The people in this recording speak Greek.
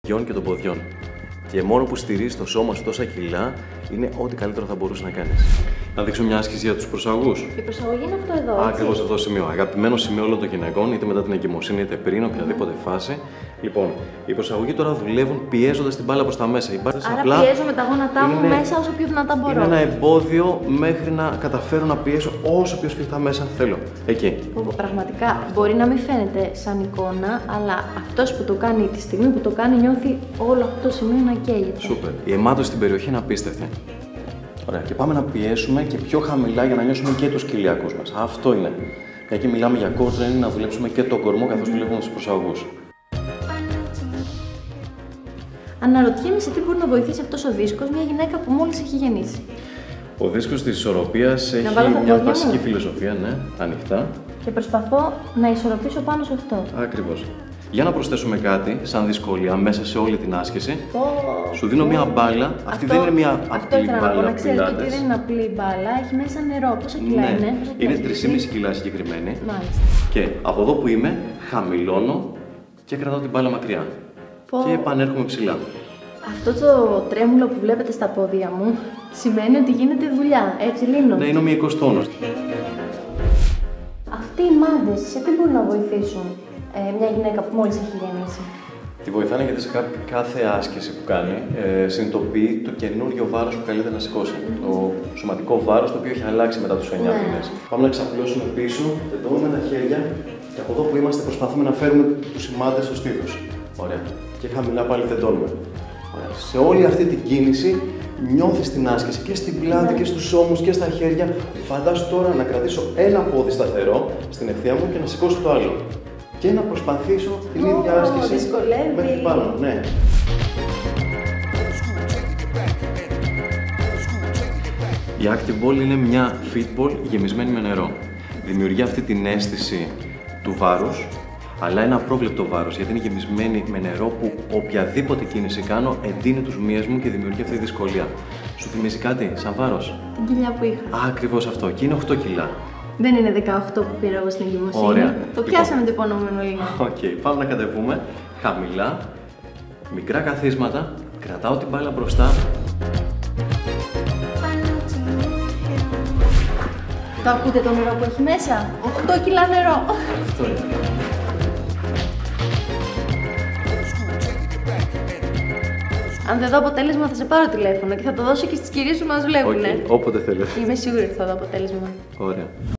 χιών και των ποδιών. Και μόνο που στηρίζει το σώμα σου τόσα κιλά είναι ό,τι καλύτερο θα μπορούσε να κάνεις. Να δείξω μια άσκηση για τους προσαγωγούς. Η προσαγωγή είναι αυτό εδώ. Ακριβώς αυτό το σημείο. Αγαπημένο σημείο όλων των γυναικών, είτε μετά την εγκυμοσύνη είτε πριν, οποιαδήποτε φάση. Λοιπόν, οι προσαγωγοί τώρα δουλεύουν πιέζοντας την μπάλα προς τα μέσα. Άρα πιέζω με τα γόνατά μου μέσα όσο πιο δυνατά μπορώ. Είναι ένα εμπόδιο μέχρι να καταφέρω να πιέσω όσο πιο σφιχτά μέσα θέλω. Εκεί. Πραγματικά μπορεί να μην φαίνεται σαν εικόνα, αλλά αυτός που το κάνει τη στιγμή που το κάνει νιώθει όλο αυτό το σημείο να καίγεται. Σούπερ. Η αιμάτωση στην περιοχή είναι απίστευτη. Ωραία. Και πάμε να πιέσουμε και πιο χαμηλά για να νιώσουμε και τους κοιλιακούς μας. Αυτό είναι. Για εκεί μιλάμε για core training, να δουλέψουμε και τον κορμό καθώς δουλεύουμε στους προσαγωγούς. Αναρωτιέμαι σε τι μπορεί να βοηθήσει αυτός ο δίσκος μια γυναίκα που μόλις έχει γεννήσει. Ο δίσκος της ισορροπίας έχει μια βασική φιλοσοφία, ναι, ανοιχτά. Και προσπαθώ να ισορροπήσω πάνω σε αυτό. Ακριβώς. Για να προσθέσουμε κάτι σαν δυσκολία μέσα σε όλη την άσκηση, σου δίνω μια μπάλα. Αυτή δεν είναι μια απλή μπάλα. Να ξέρετε ότι δεν είναι απλή μπάλα, έχει μέσα νερό. Πόσα κιλά είναι? Είναι 3,5 κιλά συγκεκριμένη. Μάλιστα. Και από εδώ που είμαι, χαμηλώνω και κρατάω την μπάλα μακριά. Και επανέρχομαι ψηλά. Αυτό το τρέμουλο που βλέπετε στα πόδια μου σημαίνει ότι γίνεται δουλειά, έτσι λύνω. Ναι, είναι ο μυϊκός τόνος. Αυτοί οι μάντες σε τι μπορούν να βοηθήσουν μια γυναίκα που μόλις έχει γεννήσει? Τη βοηθάνε γιατί σε κάθε άσκηση που κάνει συνειδητοποιεί το καινούριο βάρος που καλείται να σηκώσει. Το σωματικό βάρος το οποίο έχει αλλάξει μετά τους 9 μήνες. Πάμε να ξαπλώσουμε πίσω, τεντώνουμε τα χέρια και από εδώ που είμαστε προσπαθούμε να φέρουμε τους ημάντες στο στήθος. Ωραία. Και χαμηλά πάλι τεντώνουμε. Ωραία. Σε όλη αυτή την κίνηση νιώθεις την άσκηση και στην πλάτη και στους ώμους και στα χέρια. Φαντάσου τώρα να κρατήσω ένα πόδι σταθερό στην ευθεία μου και να σηκώσω το άλλο. Και να προσπαθήσω την ίδια άσκηση μέχρι πάνω. Ναι. Η Active Ball είναι μια fit ball γεμισμένη με νερό. Δημιουργεί αυτή την αίσθηση του βάρους, αλλά ένα απρόβλεπτο βάρος, γιατί είναι γεμισμένη με νερό που οποιαδήποτε κίνηση κάνω εντείνει τους μυες μου και δημιουργεί αυτή τη δυσκολία. Σου θυμίζει κάτι σαν βάρος? Την κοιλιά που είχα. Ακριβώς αυτό. Και είναι 8 κιλά. Δεν είναι 18 που πήρα εγώ στην εγκυμοσύνη. Ωραία. Το πιάσαμε το υπονοούμενο λίγο. Οκ, πάμε να κατεβούμε χαμηλά, μικρά καθίσματα, κρατάω την μπάλα μπροστά. Το ακούτε το νερό που έχει μέσα? 8 κιλά νερό. Αυτό είναι. Αν δεν δω αποτέλεσμα θα σε πάρω τηλέφωνο και θα το δώσω και στις κυρίες που μας βλέπουνε. Όποτε θέλετε. Είμαι σίγουρη ότι θα δω αποτέλεσμα. Ωραία.